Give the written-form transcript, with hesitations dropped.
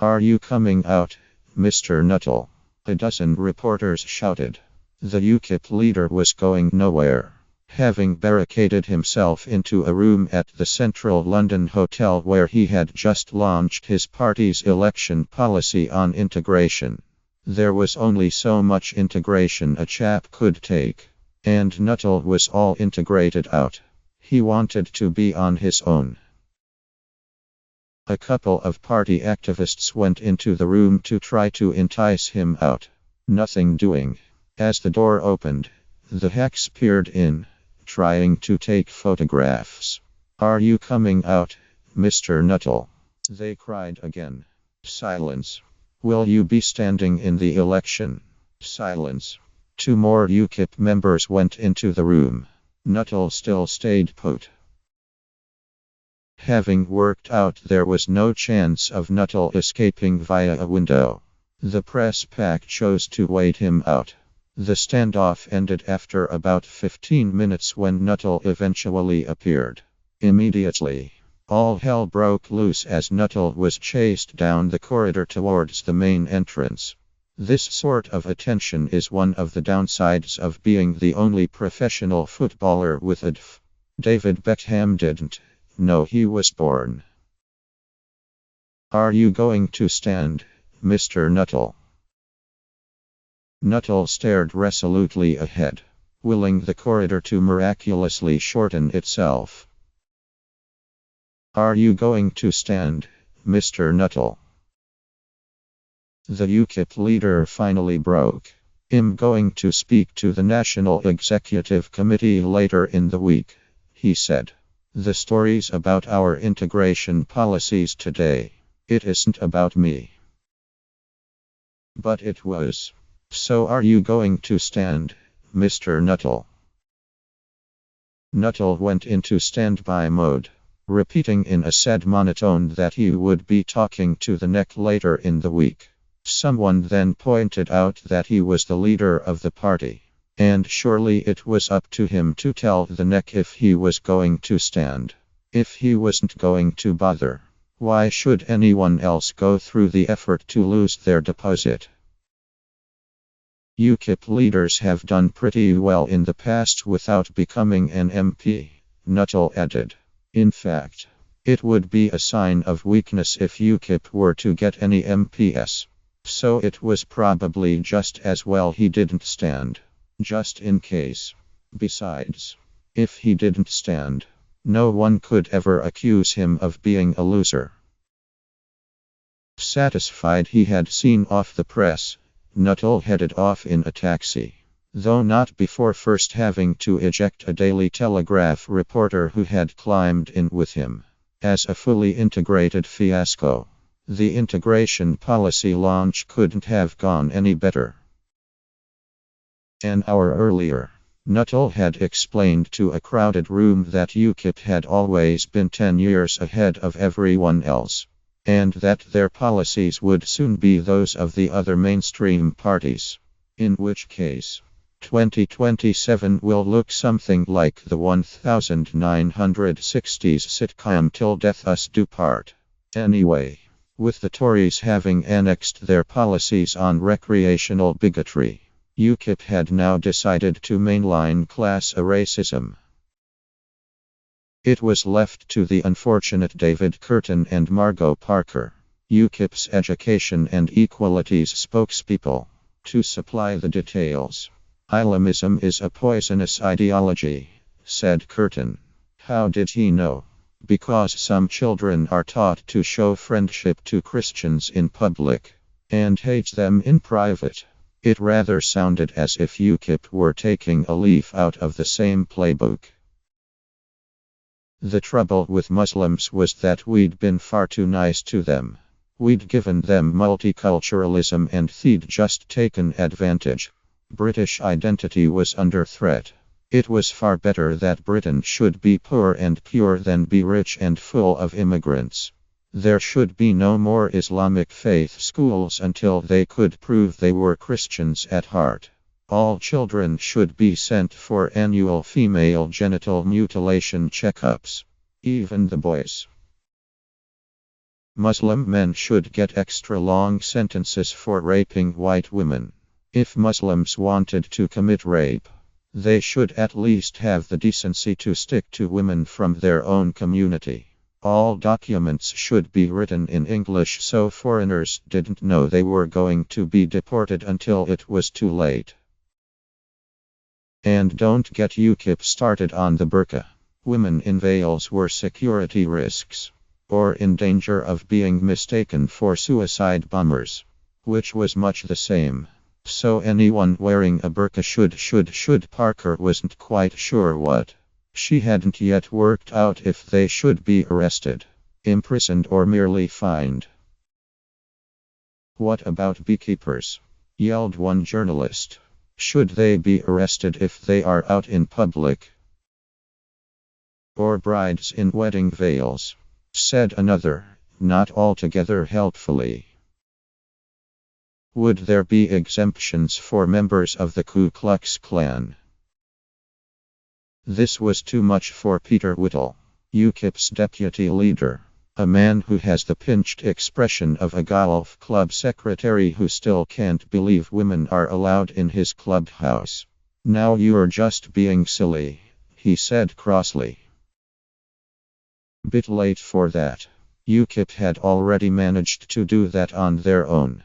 Are you coming out, Mr. Nuttall? A dozen reporters shouted. The Ukip leader was going nowhere. Having barricaded himself into a room at the Central London Hotel where he had just launched his party's election policy on integration. There was only so much integration a chap could take. And Nuttall was all integrated out. He wanted to be on his own. A couple of party activists went into the room to try to entice him out. Nothing doing. As the door opened, the hacks peered in, trying to take photographs. Are you coming out, Mr. Nuttall? They cried again. Silence. Will you be standing in the election? Silence. Two more Ukip members went into the room. Nuttall still stayed put. Having worked out there was no chance of Nuttall escaping via a window, the press pack chose to wait him out. The standoff ended after about 15 minutes when Nuttall eventually appeared. Immediately, all hell broke loose as Nuttall was chased down the corridor towards the main entrance. This sort of attention is one of the downsides of being the only professional footballer with a DF. David Beckham didn't. No, he was born. Are you going to stand, Mr. Nuttall? Nuttall stared resolutely ahead, willing the corridor to miraculously shorten itself. Are you going to stand, Mr. Nuttall? The Ukip leader finally broke. I'm going to speak to the National Executive Committee later in the week, he said. The stories about our integration policies today. It isn't about me. But it was. So are you going to stand, Mr. Nuttall? Nuttall went into standby mode, repeating in a sad monotone that he would be talking to the NEC later in the week. Someone then pointed out that he was the leader of the party, and surely it was up to him to tell the NEC if he was going to stand. If he wasn't going to bother, why should anyone else go through the effort to lose their deposit? Ukip leaders have done pretty well in the past without becoming an MP, Nuttall added. In fact, it would be a sign of weakness if Ukip were to get any MPs. So it was probably just as well he didn't stand. Just in case. Besides, if he didn't stand, no one could ever accuse him of being a loser. Satisfied he had seen off the press, Nuttall headed off in a taxi, though not before first having to eject a Daily Telegraph reporter who had climbed in with him. As a fully integrated fiasco, the integration policy launch couldn't have gone any better. An hour earlier, Nuttall had explained to a crowded room that Ukip had always been 10 years ahead of everyone else, and that their policies would soon be those of the other mainstream parties. In which case, 2027 will look something like the 1960s sitcom Till Death Us Do Part. Anyway, with the Tories having annexed their policies on recreational bigotry, Ukip had now decided to mainline class racism. It was left to the unfortunate David Curtin and Margot Parker, Ukip's Education and Equalities spokespeople, to supply the details. Islamism is a poisonous ideology, said Curtin. How did he know? Because some children are taught to show friendship to Christians in public and hate them in private. It rather sounded as if Ukip were taking a leaf out of the same playbook. The trouble with Muslims was that we'd been far too nice to them. We'd given them multiculturalism and they'd just taken advantage. British identity was under threat. It was far better that Britain should be poor and pure than be rich and full of immigrants. There should be no more Islamic faith schools until they could prove they were Christians at heart. All children should be sent for annual female genital mutilation checkups. Even the boys. Muslim men should get extra long sentences for raping white women. If Muslims wanted to commit rape, they should at least have the decency to stick to women from their own community. All documents should be written in English so foreigners didn't know they were going to be deported until it was too late. And don't get Ukip started on the burqa. Women in veils were security risks, or in danger of being mistaken for suicide bombers, which was much the same. So anyone wearing a burqa should. Parker wasn't quite sure what. She hadn't yet worked out if they should be arrested, imprisoned, or merely fined. What about beekeepers? Yelled one journalist. Should they be arrested if they are out in public? Or brides in wedding veils? Said another, not altogether helpfully. Would there be exemptions for members of the Ku Klux Klan? This was too much for Peter Whittle, Ukip's deputy leader, a man who has the pinched expression of a golf club secretary who still can't believe women are allowed in his clubhouse. Now you're just being silly, he said crossly. Bit late for that. Ukip had already managed to do that on their own.